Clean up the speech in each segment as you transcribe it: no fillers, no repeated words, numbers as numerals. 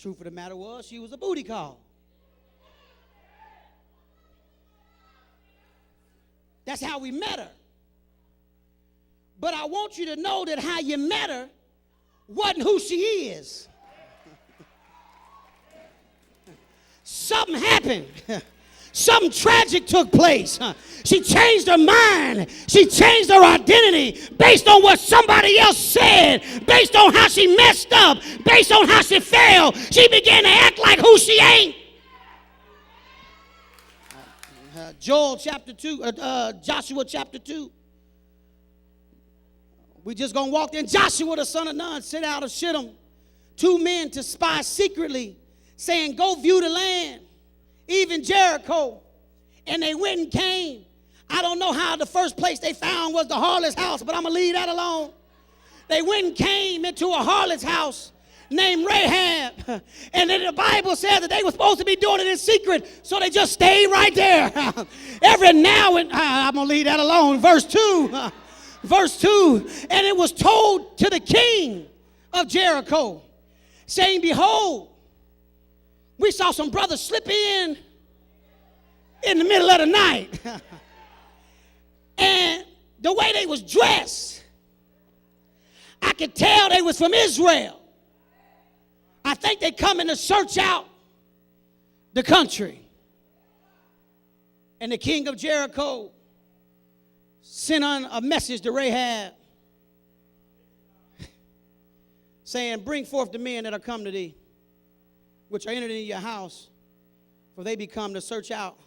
Truth of the matter was, she was a booty call. That's how we met her. But I want you to know that how you met her wasn't who she is. Something happened. Something tragic took place. She changed her mind. She changed her identity based on what somebody else said, based on how she messed up, based on how she failed. She began to act like who she ain't. Joshua chapter 2. We just gonna walk in. Joshua the son of Nun sent out of Shittim 2 men to spy secretly, saying, go view the land, even Jericho. And they went and came. I don't know how the first place they found was the harlot's house, but I'm gonna leave that alone. They went and came into a harlot's house named Rahab. And then the Bible says that they were supposed to be doing it in secret, so they just stayed right there. Every now and I'm gonna leave that alone. Verse 2. Verse 2, and it was told to the king of Jericho, saying, behold, we saw some brothers slip in the middle of the night. And the way they was dressed, I could tell they was from Israel. I think they coming to search out the country. And the king of Jericho sent on a message to Rahab saying, bring forth the men that are come to thee, which are entered into your house, for they be come to search out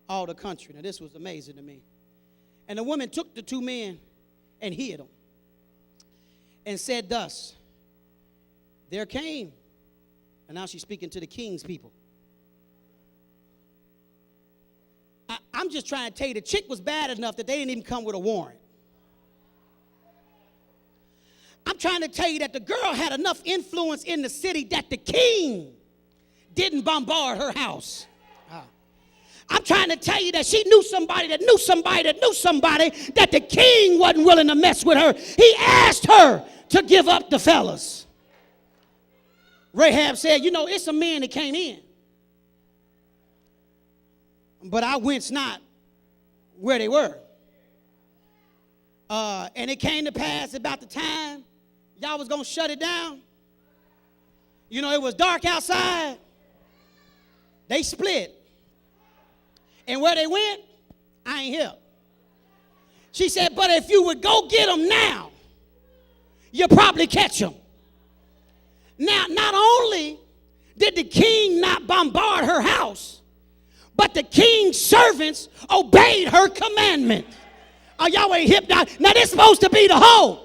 all the country. Now this was amazing to me. And the woman took the 2 men and hid them and said thus, there came, and now she's speaking to the king's people. I'm just trying to tell you, the chick was bad enough that they didn't even come with a warrant. I'm trying to tell you that the girl had enough influence in the city that the king didn't bombard her house. I'm trying to tell you that she knew somebody that knew somebody that knew somebody that the king wasn't willing to mess with her. He asked her to give up the fellas. Rahab said, you know, it's a man that came in. But I went not where they were. And it came to pass about the time y'all was going to shut it down. You know, it was dark outside. They split. And where they went, I ain't here. She said, but if you would go get them now, you'll probably catch them. Now, not only did the king not bombard her house, but the king's servants obeyed her commandment. Oh, y'all ain't hip now. Now, this supposed to be the hoe.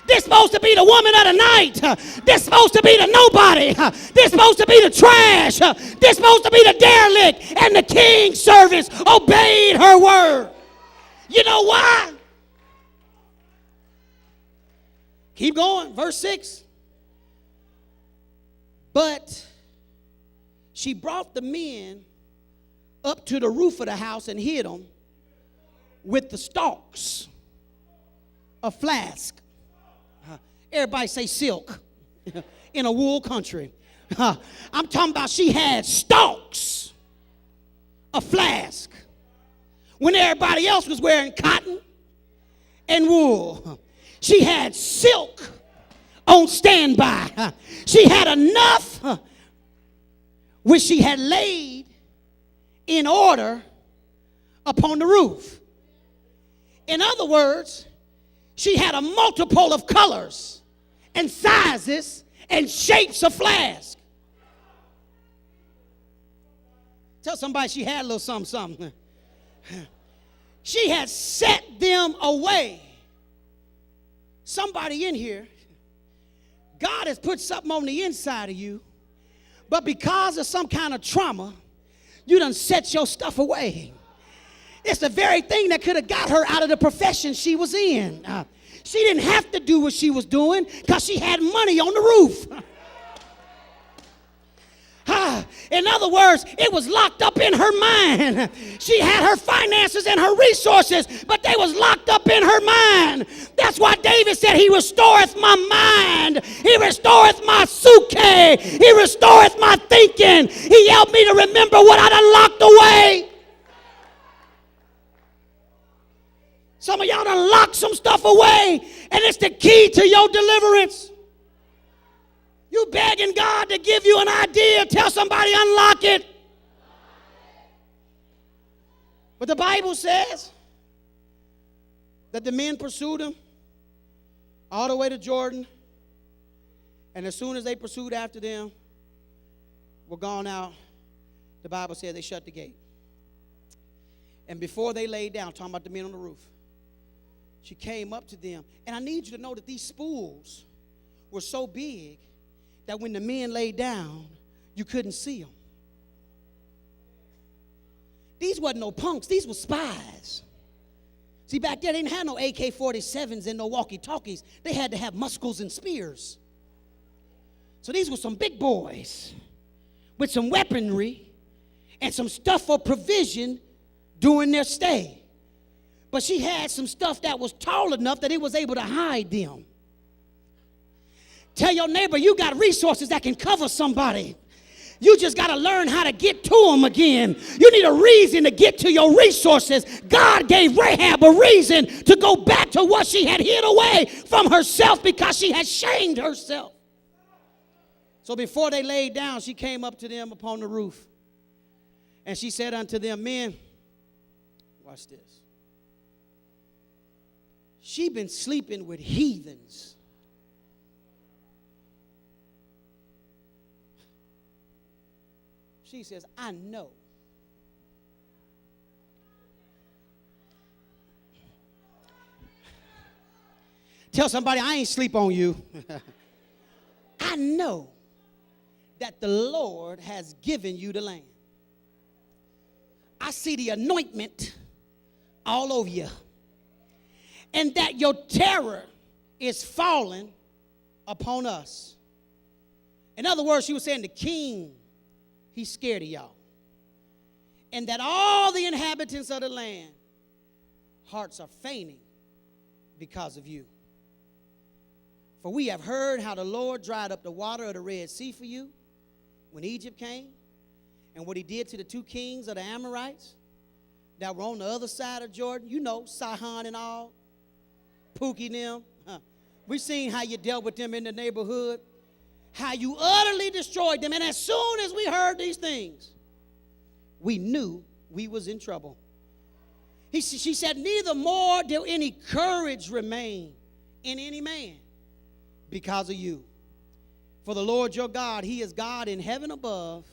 This supposed to be the woman of the night. This supposed to be the nobody. This supposed to be the trash. This supposed to be the derelict. And the king's servants obeyed her word. You know why? Keep going. Verse 6. But she brought the men up to the roof of the house and hid them with the stalks of flask. Everybody say silk in a wool country. I'm talking about she had stalks of flask when everybody else was wearing cotton and wool. She had silk on standby. She had enough which she had laid in order upon the roof. In other words, she had a multiple of colors and sizes and shapes of flask. Tell somebody she had a little something. She had set them away. Somebody in here, God has put something on the inside of you, but because of some kind of trauma, you done set your stuff away. It's the very thing that could have got her out of the profession she was in. She didn't have to do what she was doing because she had money on the roof. In other words, it was locked up in her mind. She had her finances and her resources, but they was locked up in her mind. That's why David said, he restoreth my mind. He restoreth my suke. joy. He restoreth my thinking. He helped me to remember what I done locked away. Some of y'all done locked some stuff away, and it's the key to your deliverance. You begging God to give you an idea. Tell somebody, unlock it. But the Bible says that the men pursued him all the way to Jordan. And as soon as they pursued after them, were gone out, the Bible says they shut the gate. And before they laid down, talking about the men on the roof, she came up to them. And I need you to know that these spools were so big that when the men laid down, you couldn't see them. These wasn't no punks. These were spies. See, back there, they didn't have no AK-47s and no walkie-talkies. They had to have muscles and spears. So these were some big boys with some weaponry and some stuff for provision during their stay. But she had some stuff that was tall enough that it was able to hide them. Tell your neighbor you got resources that can cover somebody. You just got to learn how to get to them again. You need a reason to get to your resources. God gave Rahab a reason to go back to what she had hid away from herself because she had shamed herself. So before they laid down, she came up to them upon the roof. And she said unto them, men, watch this. She been sleeping with heathens. She says, I know. Tell somebody, I ain't sleep on you. I know that the Lord has given you the land. I see the anointment all over you. And that your terror is falling upon us. In other words, she was saying the king, he's scared of y'all. And that all the inhabitants of the land, hearts are fainting because of you. For we have heard how the Lord dried up the water of the Red Sea for you when Egypt came, and what he did to the two kings of the Amorites that were on the other side of Jordan. You know, Sihon and all, Pookie and them. We've seen how you dealt with them in the neighborhood, how you utterly destroyed them. And as soon as we heard these things, we knew we was in trouble. She said, neither more do any courage remain in any man because of you. For the Lord your God, he is God in heaven above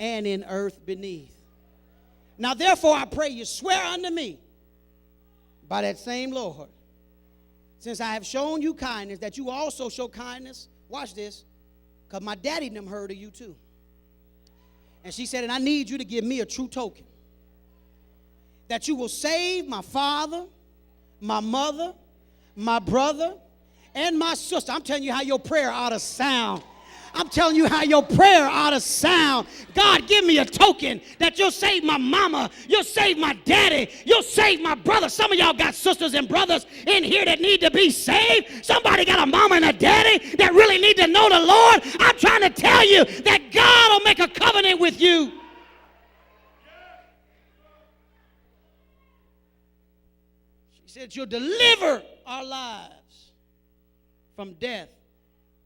and in earth beneath. Now therefore I pray you, swear unto me by that same Lord, since I have shown you kindness, that you also show kindness. Watch this, because my daddy and them heard of you too. And she said, and I need you to give me a true token that you will save my father, my mother, my brother, and my sister. I'm telling you how your prayer ought to sound. I'm telling you how your prayer ought to sound. God, give me a token that you'll save my mama, you'll save my daddy, you'll save my brother. Some of y'all got sisters and brothers in here that need to be saved. Somebody got a mama and a daddy that really need to know the Lord. I'm trying to tell you that God will make a covenant with you. She said, you'll deliver our lives from death.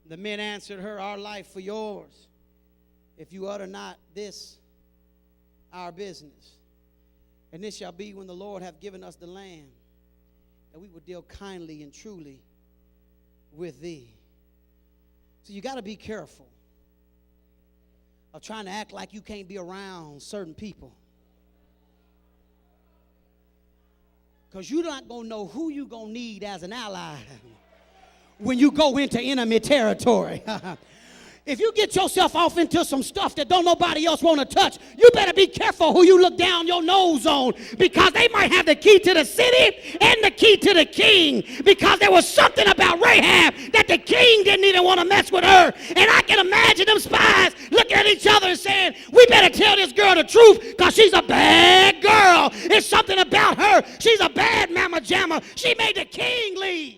The men answered her, our life for yours, if you utter not this our business. And this shall be when the Lord hath given us the land, that we will deal kindly and truly with thee. So you got to be careful of trying to act like you can't be around certain people. Because you're not going to know who you're going to need as an ally when you go into enemy territory. If you get yourself off into some stuff that don't nobody else want to touch, you better be careful who you look down your nose on, because they might have the key to the city and the key to the king, because there was something about Rahab that the king didn't even want to mess with her. And I can imagine them spies looking at each other and saying, we better tell this girl the truth because she's a bad girl. It's something about her. She's a bad mama jamma. She made the king leave.